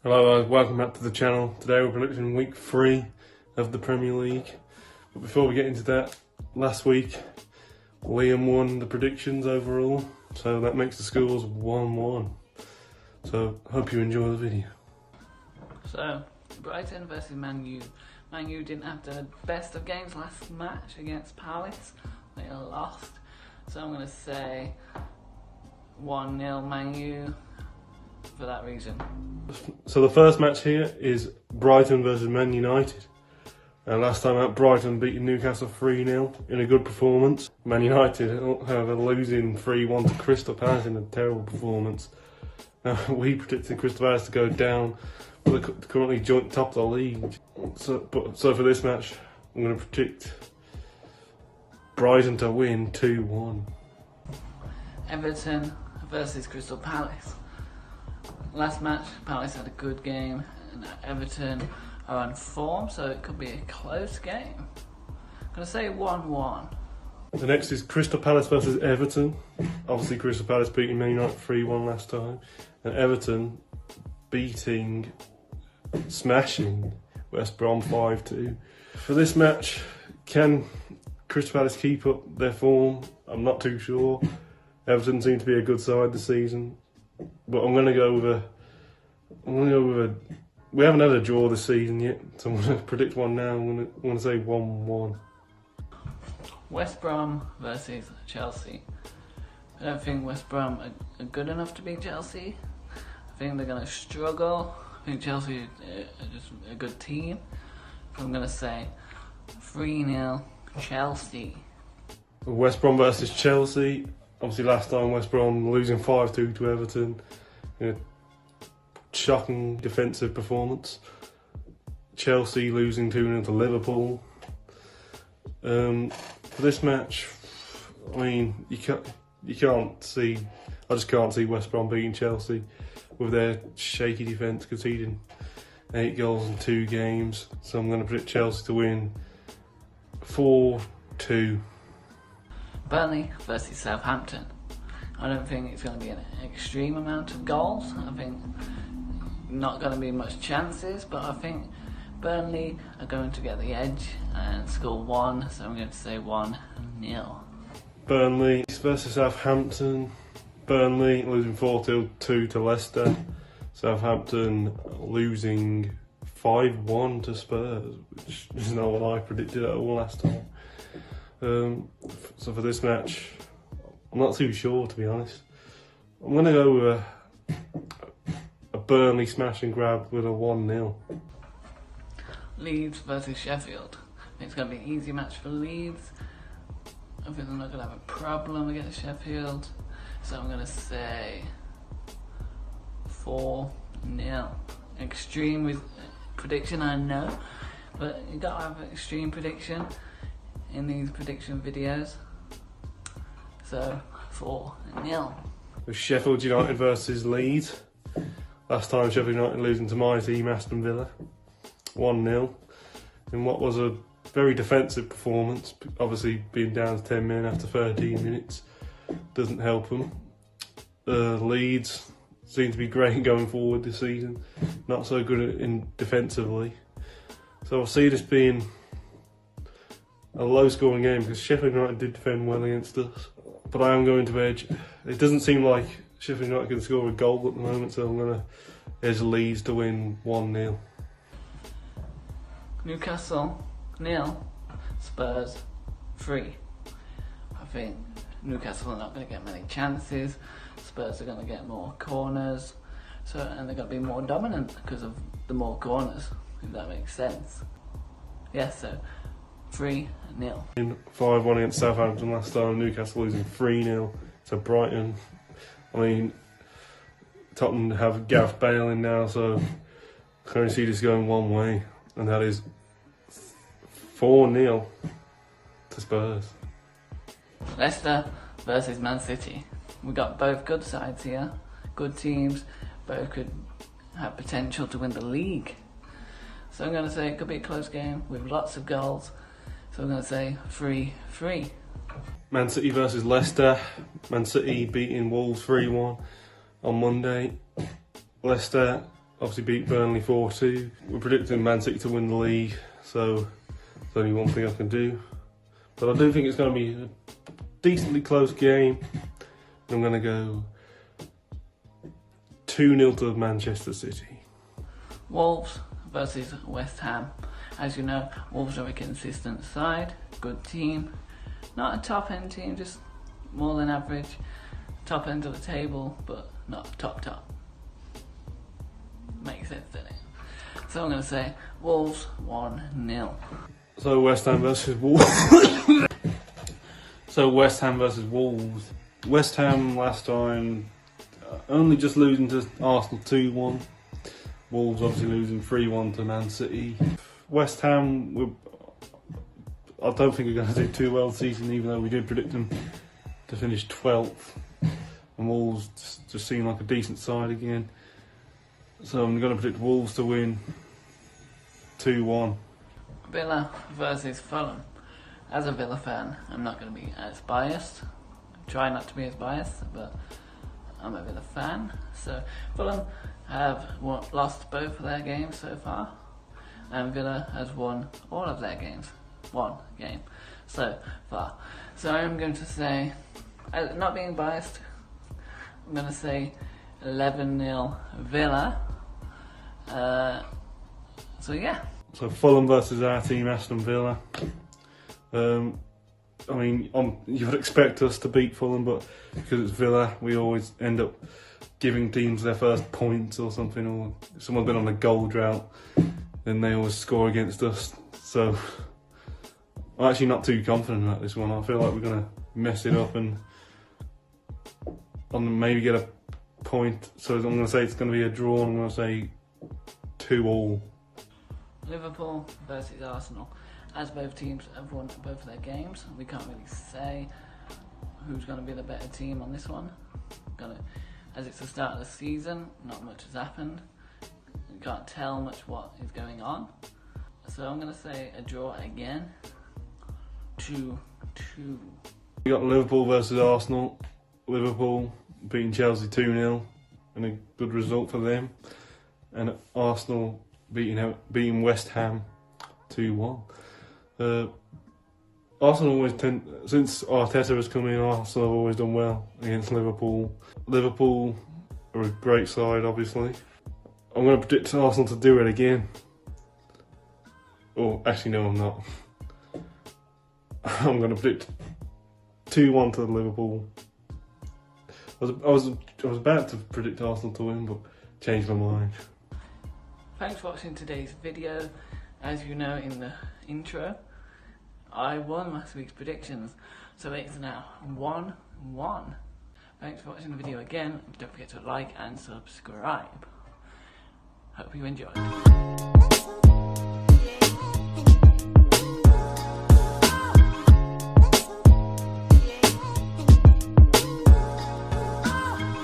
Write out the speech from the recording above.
Hello guys, welcome back to the channel. Today we're predicting week 3 of the Premier League. But before we get into that, last week Liam won the predictions overall, so that makes the scores 1-1. So hope you enjoy the video. So Brighton versus Man U. Man U didn't have the best of games last match against Palace. They lost. So I'm going to say 1-0 Man U for that reason. So the first match here is Brighton versus Man United. And last time out, Brighton beating Newcastle 3-0 in a good performance. Man United, however, losing 3-1 to Crystal Palace in a terrible performance. Now, we predicted Crystal Palace to go down, but they're currently joint top of the league. So for this match, I'm going to predict Brighton to win 2-1. Everton versus Crystal Palace. Last match, Palace had a good game, and Everton are on form, so it could be a close game. I'm going to say 1-1. The next is Crystal Palace versus Everton. Obviously, Crystal Palace beating Man United 3-1 last time, and Everton smashing West Brom 5-2. For this match, can Crystal Palace keep up their form? I'm not too sure. Everton seem to be a good side this season, but I'm going to go with a. We haven't had a draw this season yet, so I'm going to predict one now. I'm going to say 1-1. West Brom versus Chelsea. I don't think West Brom are good enough to beat Chelsea. I think they're going to struggle. I think Chelsea are just a good team. I'm going to say 3-0 Chelsea. West Brom versus Chelsea. Obviously, last time West Brom losing 5-2 to Everton. Shocking defensive performance. Chelsea losing 2-0 to Liverpool. For this match, I mean, you can't see. I just can't see West Brom beating Chelsea with their shaky defence, conceding 8 goals in 2 games. So I'm going to predict Chelsea to win 4-2. Burnley versus Southampton. I don't think it's going to be an extreme amount of goals. I think not going to be much chances, but I think Burnley are going to get the edge and score 1, so I'm going to say 1-0. Burnley versus Southampton. Burnley losing 4-2 to Leicester. Southampton losing 5-1 to Spurs, which is not what I predicted at all last time. So for this match, I'm not too sure, to be honest. I'm going to go with a Burnley smash and grab with a 1-0. Leeds versus Sheffield. I think it's going to be an easy match for Leeds. I think they're not going to have a problem against Sheffield. So I'm going to say 4-0. Extreme with prediction, I know. But you got to have an extreme prediction in these prediction videos. So 4-0. With Sheffield United versus Leeds. Last time Sheffield United losing to my team, Aston Villa, 1-0. In what was a very defensive performance, obviously being down to 10 men after 13 minutes doesn't help them. Leeds seem to be great going forward this season, not so good in defensively. So I'll see this being a low scoring game because Sheffield United did defend well against us. But I am going to edge. It doesn't seem like Sheffield United can score a goal at the moment, so I'm going to edge Leeds to win 1-0. Newcastle 0, Spurs 3. I think Newcastle are not going to get many chances. Spurs are going to get more corners, and they're going to be more dominant because of the more corners, if that makes sense. Yes, so 3-0. 5-1 against Southampton last time. Newcastle losing 3-0 to Brighton. I mean, Tottenham have Gareth Bale in now, so I can only see this going one way, and that is 4-0 to Spurs. Leicester versus Man City. We got both good sides here, good teams. Both could have potential to win the league. So I'm going to say it could be a close game with lots of goals. So I'm going to say 3-3. Man City versus Leicester. Man City beating Wolves 3-1 on Monday. Leicester obviously beat Burnley 4-2. We're predicting Man City to win the league, so there's only one thing I can do. But I do think it's going to be a decently close game. I'm going to go 2-0 to Manchester City. Wolves versus West Ham. As you know, Wolves are a consistent side, good team. Not a top end team, just more than average. Top end of the table, but not top. Makes sense, doesn't it? So I'm going to say Wolves 1-0. So West Ham versus Wolves. West Ham last time only just losing to Arsenal 2-1. Wolves obviously losing 3-1 to Man City. West Ham, I don't think we're going to do too well this season, even though we did predict them to finish 12th. And Wolves just seem like a decent side again. So I'm going to predict Wolves to win 2-1. Villa versus Fulham. As a Villa fan, I'm not going to be as biased. Try not to be as biased, but I'm a Villa fan. So Fulham have lost both of their games so far, and Villa has won all of their games. One game so far. So I'm going to say, not being biased, I'm going to say 11-0 Villa. So yeah. So Fulham versus our team, Aston Villa. I mean, you would expect us to beat Fulham, but because it's Villa, we always end up giving teams their first points or something, or if someone's been on a goal drought, then they always score against us. So I'm actually not too confident about this one. I feel like we're going to mess it up and maybe get a point. So I'm going to say it's going to be a draw. I'm going to say 2-2. Liverpool versus Arsenal. As both teams have won both of their games, we can't really say who's going to be the better team on this one. As it's the start of the season, not much has happened. You can't tell much what is going on. So I'm going to say a draw again. 2-2. We got Liverpool versus Arsenal. Liverpool beating Chelsea 2-0, and a good result for them. And Arsenal beating West Ham 2-1. Arsenal always since Arteta has come in, Arsenal have always done well against Liverpool. Liverpool are a great side, obviously. I'm going to predict Arsenal to do it again. Oh, actually no, I'm not. I'm going to predict 2-1 to Liverpool. I was about to predict Arsenal to win, but changed my mind. Thanks for watching today's video. As you know in the intro, I won last week's predictions, so it's now 1-1. Thanks for watching the video again. Don't forget to like and subscribe. Hope you enjoyed.